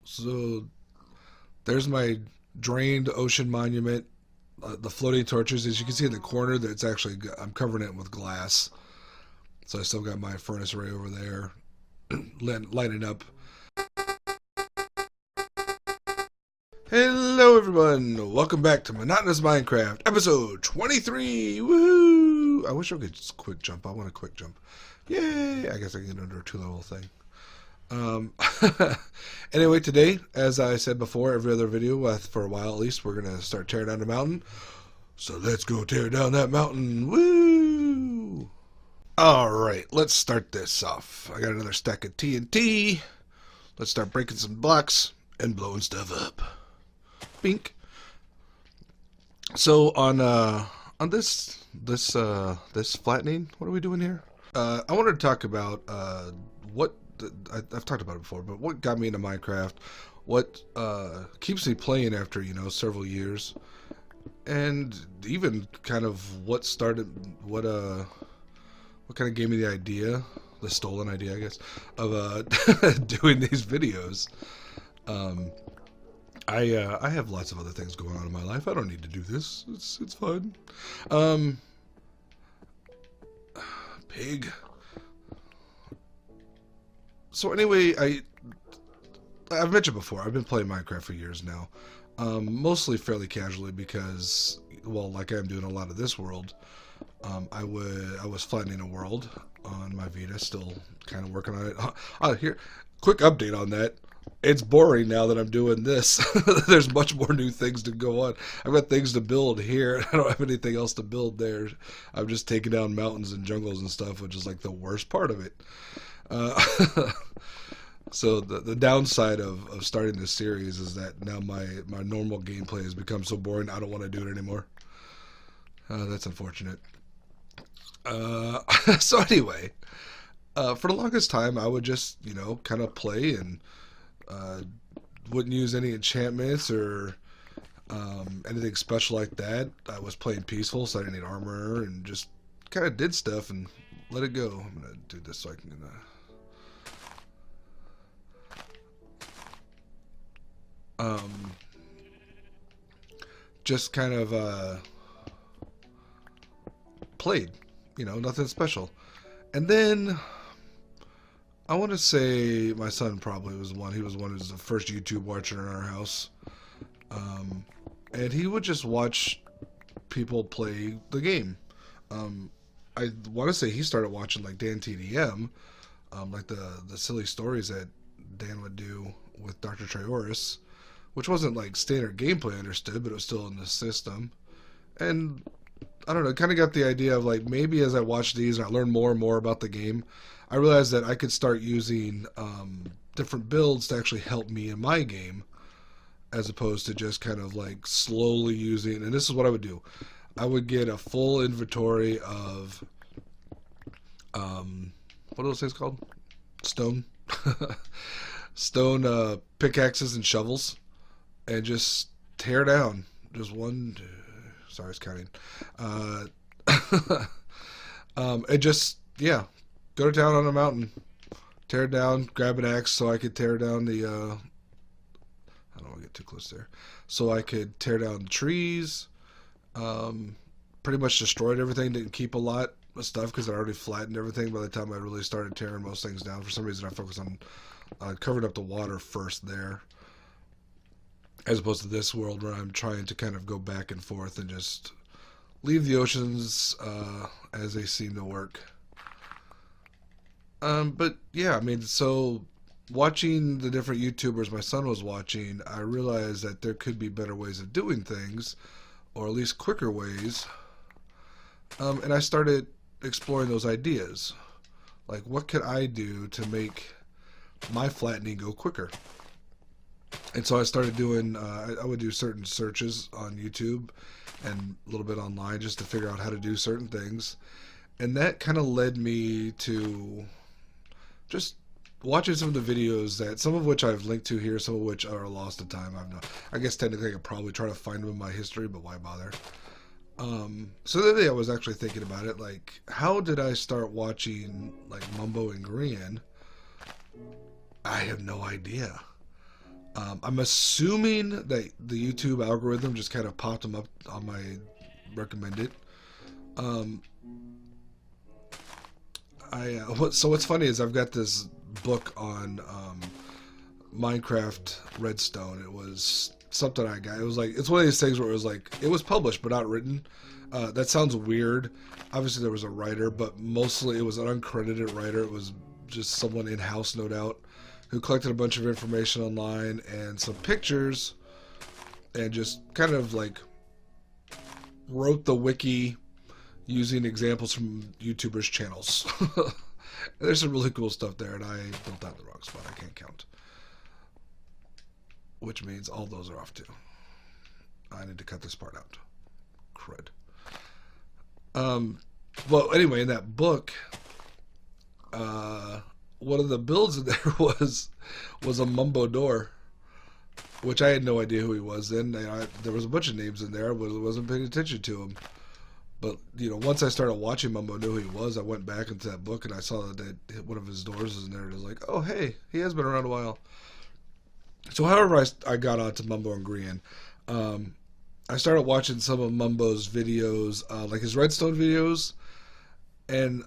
So there's my drained ocean monument. The floating torches, as you can see in the corner, that it's actually I'm covering it with glass. So I still got my furnace array over there, lighting up. Hello, everyone. Welcome back to Monotonous Minecraft, episode 23. Woohoo! I wish I could just quick jump. I want a quick jump. Yay! I guess I can get under a 2-level thing. Um, anyway, today, as I said before, every other video, for a while at least, we're going to start tearing down the mountain. So let's go tear down that mountain. Woo! Alright, let's start this off. I got another stack of TNT. Let's start breaking some blocks and blowing stuff up. Bink. So on this flattening, what are we doing here? I wanted to talk about I've talked about it before, but what got me into Minecraft, what keeps me playing after, several years, and even kind of what kind of gave me the idea, the stolen idea, I guess, of doing these videos. I have lots of other things going on in my life. I don't need to do this. It's fun. Pig. So anyway, I've mentioned before, I've been playing Minecraft for years now. Mostly fairly casually because, well, like I'm doing a lot of this world, I was flattening a world on my Vita, still kind of working on it. Here, quick update on that. It's boring now that I'm doing this. There's much more new things to go on. I've got things to build here. I don't have anything else to build there. I'm just taking down mountains and jungles and stuff, which is like the worst part of it. So the downside of starting this series is that now my normal gameplay has become so boring I don't want to do it anymore. That's unfortunate. So anyway, for the longest time I would just, kind of play and wouldn't use any enchantments or anything special like that. I was playing peaceful, so I didn't need armor, and just kind of did stuff and let it go. I'm gonna do this so I can just kind of played, nothing special. And then I want to say my son probably was one. He was one who was the first YouTube watcher in our house. And he would just watch people play the game. I want to say he started watching like Dan TDM, like the silly stories that Dan would do with Dr. Trioris, which wasn't like standard gameplay understood, but it was still in the system. And I don't know, kind of got the idea of like maybe as I watched these and I learned more and more about the game, I realized that I could start using different builds to actually help me in my game, as opposed to just kind of like slowly using. And this is what I would do. I would get a full inventory of what are those things called? Stone. Stone pickaxes and shovels, and just tear down. Just one. Sorry, it's counting. And just, yeah, go to town on a mountain, tear it down, grab an axe so I could tear down the. I don't want to get too close there. So I could tear down the trees. Pretty much destroyed everything. Didn't keep a lot of stuff because I already flattened everything by the time I really started tearing most things down. For some reason, I focused on covering up the water first there, as opposed to this world where I'm trying to kind of go back and forth and just leave the oceans as they seem to work. But yeah, I mean, so watching the different YouTubers my son was watching, I realized that there could be better ways of doing things, or at least quicker ways. And I started exploring those ideas. Like, what could I do to make my flattening go quicker? And so I started doing, I would do certain searches on YouTube and a little bit online just to figure out how to do certain things. And that kind of led me to just watching some of the videos that, some of which I've linked to here, some of which are lost to time. I guess technically I could probably try to find them in my history, but why bother? So the other day I was actually thinking about it, like, how did I start watching, like, Mumbo and Grian? I have no idea. I'm assuming that the YouTube algorithm just kind of popped them up on my recommended. Um, so what's funny is I've got this book on Minecraft Redstone. It was something I got. It was like, it's one of these things where it was like, it was published but not written. That sounds weird. Obviously there was a writer, but mostly it was an uncredited writer. It was just someone in-house, no doubt, who collected a bunch of information online and some pictures and just kind of like wrote the wiki using examples from YouTubers' channels. There's some really cool stuff there, and I built that in the wrong spot. I can't count. Which means all those are off too. I need to cut this part out. Crud. Well, anyway, in that book, one of the builds in there was a Mumbo door, which I had no idea who he was then. There was a bunch of names in there, but I wasn't paying attention to him. But, you know, once I started watching Mumbo knew who he was, I went back into that book and I saw that one of his doors was in there. And I was like, oh, hey, he has been around a while. So however I got onto Mumbo and Green, I started watching some of Mumbo's videos, like his Redstone videos. And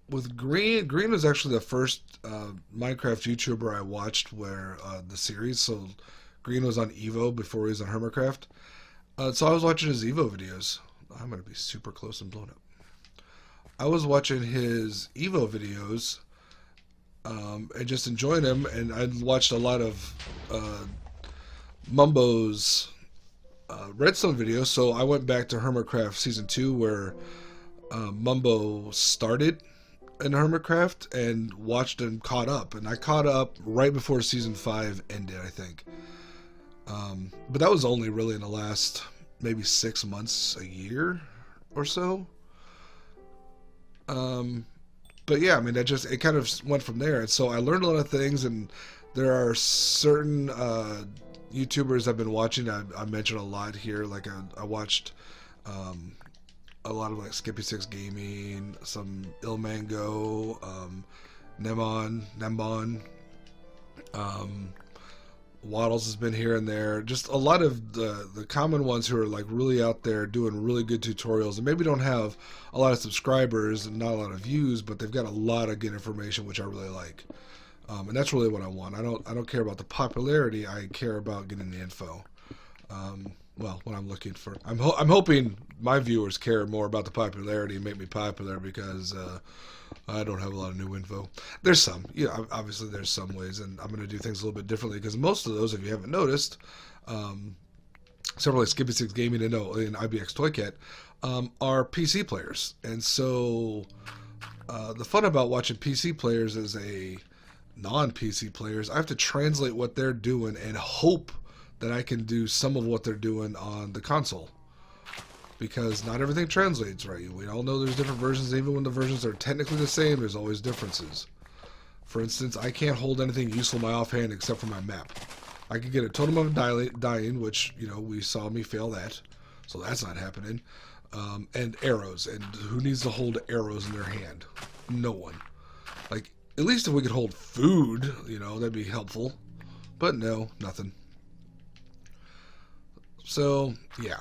with Green was actually the first Minecraft YouTuber I watched where the series. So Green was on Evo before he was on Hermitcraft. So I was watching his Evo videos. I'm going to be super close and blown up. I was watching his Evo videos and just enjoying them. And I watched a lot of Mumbo's Redstone videos. So I went back to Hermitcraft Season 2 where Mumbo started in Hermitcraft and watched and caught up. And I caught up right before Season 5 ended, I think. But that was only really in the last maybe 6 months, a year or so. But yeah, I mean, it kind of went from there. And so I learned a lot of things, and there are certain YouTubers I've been watching. I mentioned a lot here. Like I watched a lot of like Skippy6 Gaming, some Ilmango, Nembon. Waddles has been here and there. Just a lot of the common ones who are like really out there doing really good tutorials and maybe don't have a lot of subscribers and not a lot of views, but they've got a lot of good information, which I really like. And that's really what I want. I don't care about the popularity. I care about getting the info. Well, what I'm looking for, I'm hoping my viewers care more about the popularity and make me popular because I don't have a lot of new info. There's some, obviously there's some ways, and I'm going to do things a little bit differently because most of those, if you haven't noticed, several like Skippy6 Gaming and IBX Toycat are PC players, and so the fun about watching PC players as a non-PC players, I have to translate what they're doing and hope that I can do some of what they're doing on the console. Because not everything translates right. We all know there's different versions. Even when the versions are technically the same, there's always differences. For instance, I can't hold anything useful in my offhand except for my map. I could get a totem of dying, which, we saw me fail that. So that's not happening. And arrows. And who needs to hold arrows in their hand? No one. Like, at least if we could hold food, that'd be helpful. But no, nothing. So, yeah.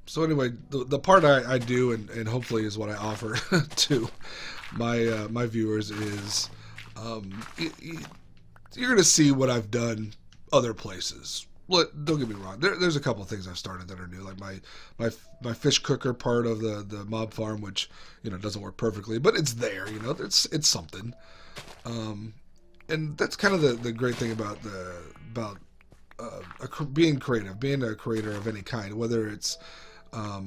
So anyway, the part I do and hopefully is what I offer to my viewers is you're going to see what I've done other places. Don't get me wrong. There's a couple of things I've started that are new, like my fish cooker part of the mob farm, which doesn't work perfectly, but it's there. It's something. And that's kind of the great thing about being creative, being a creator of any kind, whether it's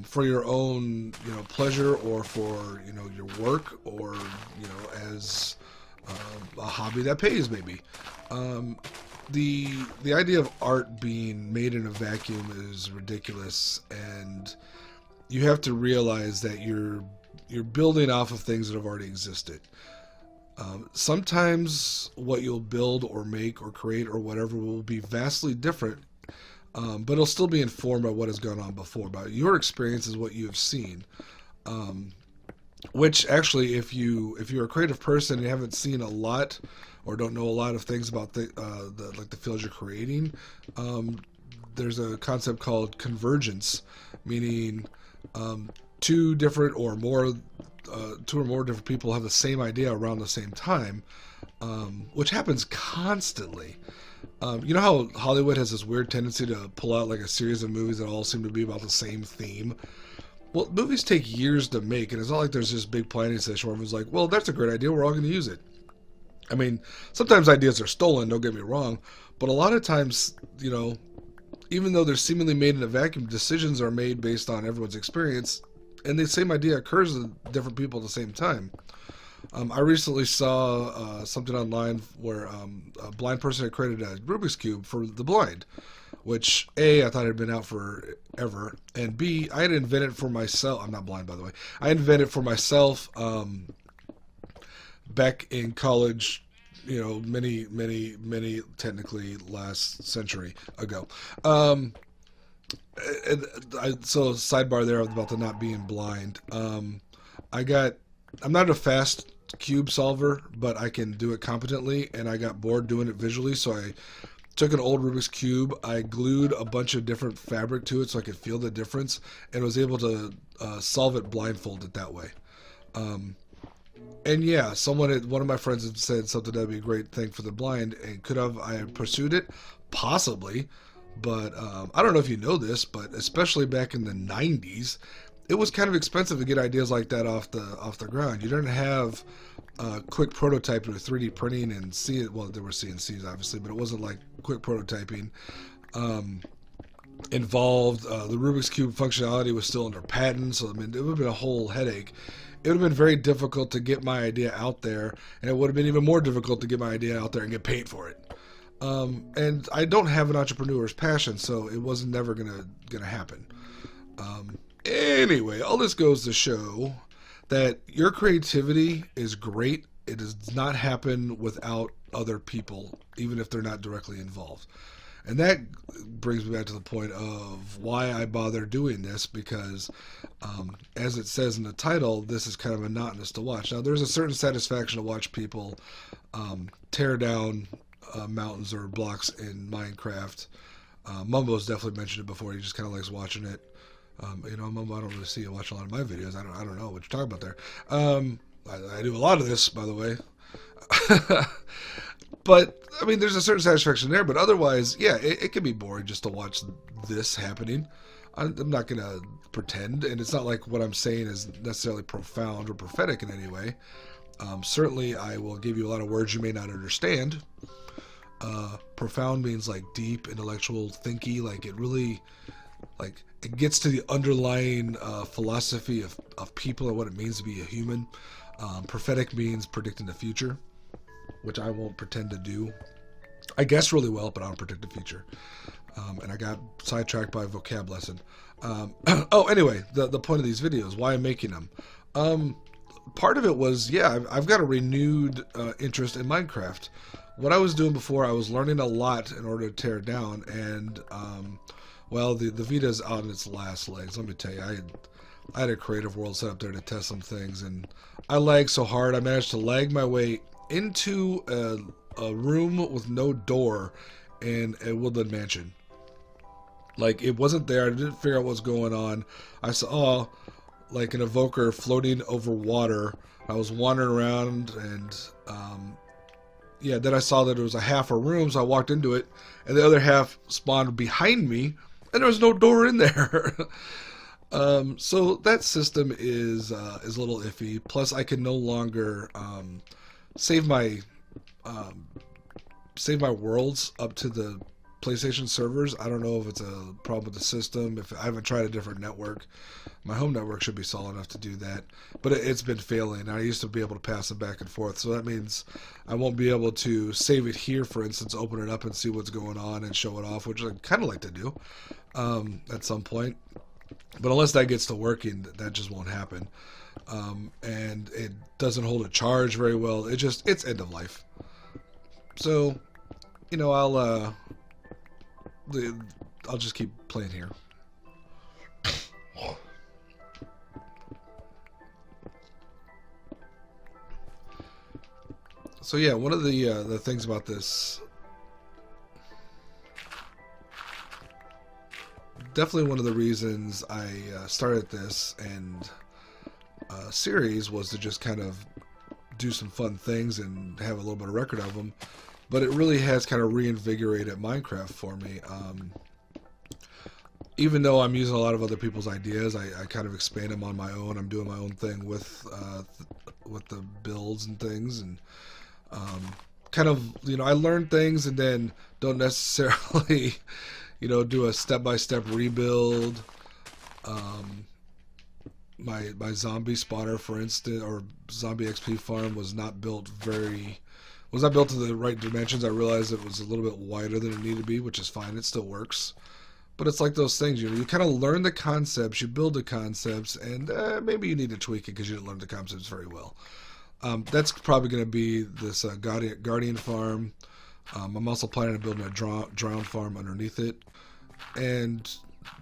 for your own pleasure or for your work or as a hobby that pays maybe. The idea of art being made in a vacuum is ridiculous, and you have to realize that you're building off of things that have already existed. Sometimes what you'll build or make or create or whatever will be vastly different, but it'll still be informed by what has gone on before. But your experience is what you have seen. Which actually, if you're a creative person and you haven't seen a lot or don't know a lot of things about the field you're creating, um, there's a concept called convergence, meaning um, two different or more two or more different people have the same idea around the same time, which happens constantly. You know how Hollywood has this weird tendency to pull out like a series of movies that all seem to be about the same theme? Well, movies take years to make, and it's not like there's this big planning session where everyone's like, well, that's a great idea, we're all going to use it. I mean, sometimes ideas are stolen, don't get me wrong, but a lot of times, even though they're seemingly made in a vacuum, decisions are made based on everyone's experience, and the same idea occurs to different people at the same time. I recently saw something online where a blind person had created a Rubik's Cube for the blind, which A, I thought had been out forever, and B, I had invented for myself. I'm not blind, by the way. I invented for myself back in college, many, many, many, technically last century ago. So sidebar there about the not being blind. I'm not a fast cube solver, but I can do it competently, and I got bored doing it visually, so I took an old Rubik's Cube, I glued a bunch of different fabric to it so I could feel the difference, and was able to solve it blindfolded that way. And yeah, one of my friends had said something that'd be a great thing for the blind, and could have I pursued it? Possibly, but I don't know if you know this, but especially back in the 90s, it was kind of expensive to get ideas like that off the ground. You didn't have quick prototyping with 3D printing and well, there were CNCs obviously, but it wasn't like quick prototyping involved. The Rubik's Cube functionality was still under patent, so I mean, it would have been a whole headache. It would have been very difficult to get my idea out there, and it would have been even more difficult to get my idea out there and get paid for it. And I don't have an entrepreneur's passion, so it wasn't never gonna happen. Anyway, all this goes to show that your creativity is great. It does not happen without other people, even if they're not directly involved. And that brings me back to the point of why I bother doing this, because as it says in the title, this is kind of monotonous to watch. Now, there's a certain satisfaction to watch people tear down mountains or blocks in Minecraft. Mumbo's definitely mentioned it before. He just kind of likes watching it. Mumbo, I don't really see you watch a lot of my videos. I don't know what you're talking about there. I do a lot of this, by the way. But, I mean, there's a certain satisfaction there, but otherwise, yeah, it can be boring just to watch this happening. I'm not going to pretend, and it's not like what I'm saying is necessarily profound or prophetic in any way. Certainly, I will give you a lot of words you may not understand. Profound means, like, deep, intellectual, thinky, like, it really, like, it gets to the underlying philosophy of people and what it means to be a human. Prophetic means predicting the future, which I won't pretend to do. I guess really well, but I don't predict the future. And I got sidetracked by a vocab lesson. Anyway, the point of these videos, why I'm making them. Part of it was, yeah, I've got a renewed interest in Minecraft. What I was doing before, I was learning a lot in order to tear it down, and well, the Vita's on its last legs. Let me tell you, I had a creative world set up there to test some things, and I lagged so hard, I managed to lag my way into a room with no door in a woodland mansion. Like, it wasn't there. I didn't figure out what was going on. I saw like an evoker floating over water. I was wandering around, and yeah, then I saw that it was a half a room, so I walked into it, and the other half spawned behind me, and there was no door in there. So that system is a little iffy. Plus, I can no longer save my worlds up to the PlayStation servers. I don't know if it's a problem with the system. If I haven't tried a different network, my home network should be solid enough to do that. But it's been failing. I used to be able to pass them back and forth, so that means I won't be able to save it here, for instance, open it up and see what's going on and show it off, which I kind of like to do at some point. But unless that gets to working, that just won't happen. And it doesn't hold a charge very well. It's end of life. So, I'll just keep playing here. So yeah, one of the things about this, definitely one of the reasons I started this and series was to just kind of do some fun things and have a little bit of record of them. But it really has kind of reinvigorated Minecraft for me. Even though I'm using a lot of other people's ideas, I kind of expand them on my own. I'm doing my own thing with the builds and things, and kind of, you know, I learn things and then don't necessarily, you know, do a step-by-step rebuild. My zombie spawner, for instance, or zombie XP farm was not built to the right dimensions. I realized it was a little bit wider than it needed to be, which is fine. It still works. But it's like those things, you know, you kind of learn the concepts, you build the concepts, and maybe you need to tweak it because you didn't learn the concepts very well. That's probably going to be this Guardian farm. I'm also planning on building a drown farm underneath it. And,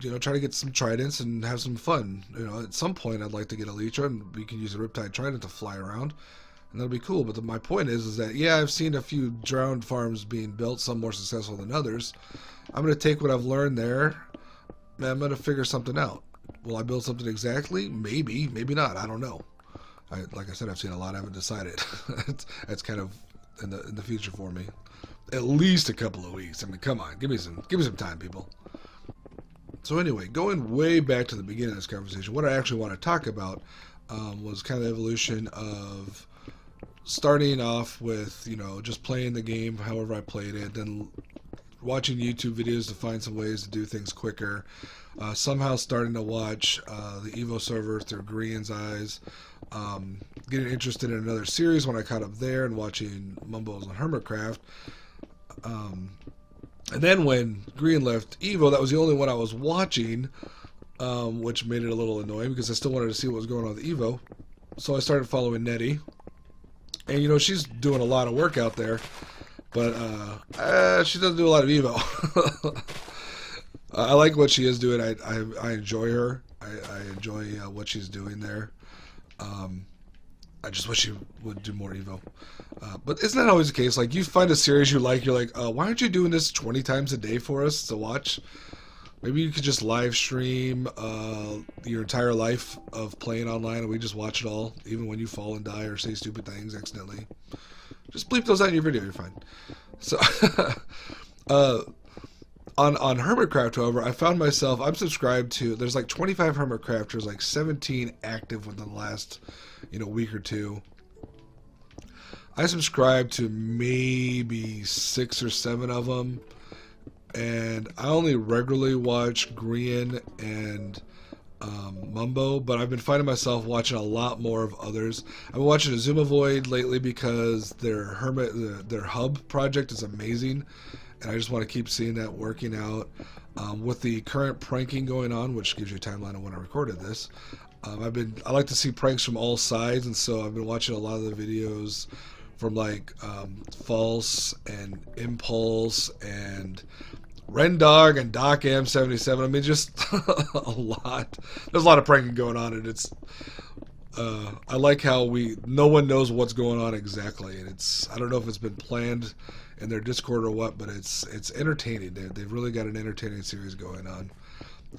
you know, try to get some tridents and have some fun. You know, at some point I'd like to get a Elytra, and we can use a Riptide Trident to fly around. And that'll be cool. But my point is that, yeah, I've seen a few drowned farms being built, some more successful than others. I'm going to take what I've learned there, and I'm going to figure something out. Will I build something exactly? Maybe, maybe not. I don't know. Like I said, I've seen a lot. I haven't decided. That's kind of in the future for me. At least a couple of weeks. I mean, come on, give me some time, people. So anyway, going way back to the beginning of this conversation, what I actually want to talk about was kind of the evolution of starting off with, you know, just playing the game however I played it, then watching YouTube videos to find some ways to do things quicker, somehow starting to watch the Evo server through Grian's eyes, getting interested in another series when I caught up there, and watching Mumbles and Hermitcraft. And then when Grian left Evo, that was the only one I was watching, which made it a little annoying because I still wanted to see what was going on with Evo. So I started following Nettie. And, you know, she's doing a lot of work out there, but she doesn't do a lot of Evo. I like what she is doing. I enjoy her. I enjoy what she's doing there. I just wish she would do more Evo. But isn't that always the case? Like, you find a series you like, you're like, why aren't you doing this 20 times a day for us to watch? Maybe you could just live stream your entire life of playing online, and we just watch it all, even when you fall and die or say stupid things accidentally. Just bleep those out in your video, you're fine. So, on Hermitcraft, however, I found myself, I'm subscribed to, there's like 25 Hermitcrafters, like 17 active within the last, you know, week or two. I subscribe to maybe 6 or 7 of them. And I only regularly watch Grian and Mumbo, but I've been finding myself watching a lot more of others. I've been watching Azuma Void lately because their hub project is amazing, and I just want to keep seeing that working out. With the current pranking going on, which gives you a timeline of when I recorded this, I like to see pranks from all sides, and so I've been watching a lot of the videos from like False and Impulse and Rendog and Doc M77. I mean, just a lot. There's a lot of pranking going on, and it's. I like how no one knows what's going on exactly, and I don't know if it's been planned in their Discord or what, but it's entertaining. They've really got an entertaining series going on.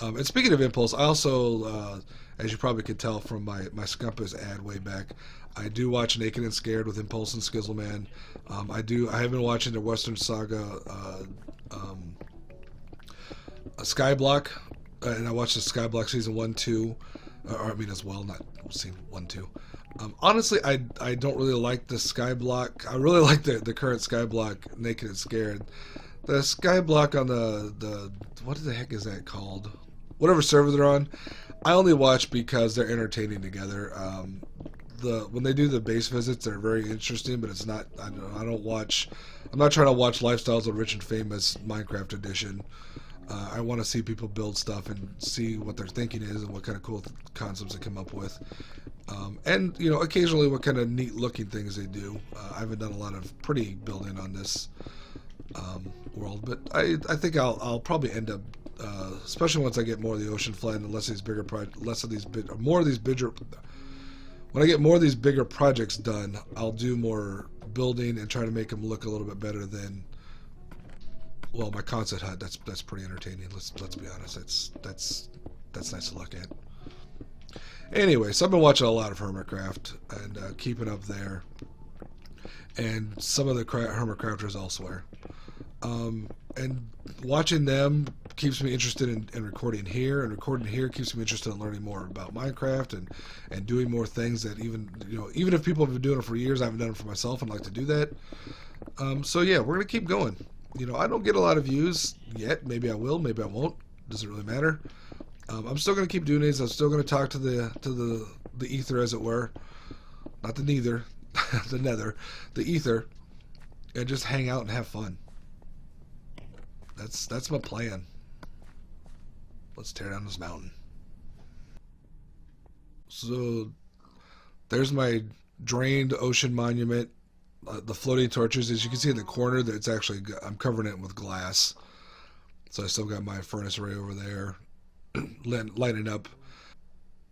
And speaking of Impulse, I also, as you probably could tell from my Scumpus ad way back, I do watch Naked and Scared with Impulse and Skizzleman. I have been watching the Western Saga Skyblock, and I watched the Skyblock season 1, 2, or I mean as well, not season 1, 2. Honestly, I don't really like the Skyblock. I really like the current Skyblock Naked and Scared. The Skyblock on the what the heck is that called? Whatever server they're on, I only watch because they're entertaining together. When they do the base visits, they're very interesting, but it's not. I don't watch. I'm not trying to watch Lifestyles of Rich and Famous Minecraft edition. I want to see people build stuff and see what their thinking is and what kind of cool concepts they come up with. And, you know, occasionally what kind of neat looking things they do. I haven't done a lot of pretty building on this world, but I think I'll probably end up, especially once I get more of the ocean flood and more of these bigger. when I get more of these bigger projects done, I'll do more building and try to make them look a little bit better than, well, my concept hut. That's pretty entertaining. Let's be honest. That's nice to look at. Anyway, so I've been watching a lot of Hermitcraft and keeping up there, and some of the Hermitcrafters elsewhere. And watching them keeps me interested in recording here, and recording here keeps me interested in learning more about Minecraft and doing more things that even if people have been doing it for years, I haven't done it for myself and like to do that. So yeah, we're gonna keep going. I don't get a lot of views yet. Maybe I will, maybe I won't. Doesn't really matter. I'm still gonna keep doing these. I'm still gonna talk to the ether, as it were, not the neither, the nether, the ether, and just hang out and have fun. That's my plan. Let's tear down this mountain. So there's my drained ocean monument. The floating torches, as you can see in the corner, that I'm covering it with glass. So I still got my furnace array over there, lighting up.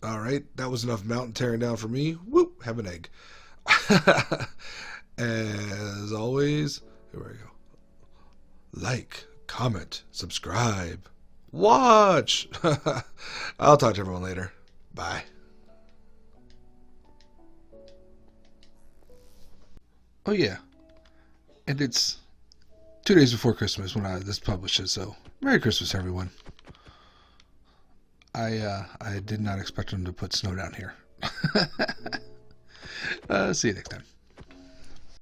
All right, that was enough mountain tearing down for me. Whoop, have an egg. As always, here we go. Like, comment, subscribe, watch. I'll talk to everyone later. Bye. Oh yeah, and it's 2 days before Christmas when this publishes, so Merry Christmas, everyone. I did not expect them to put snow down here. See you next time.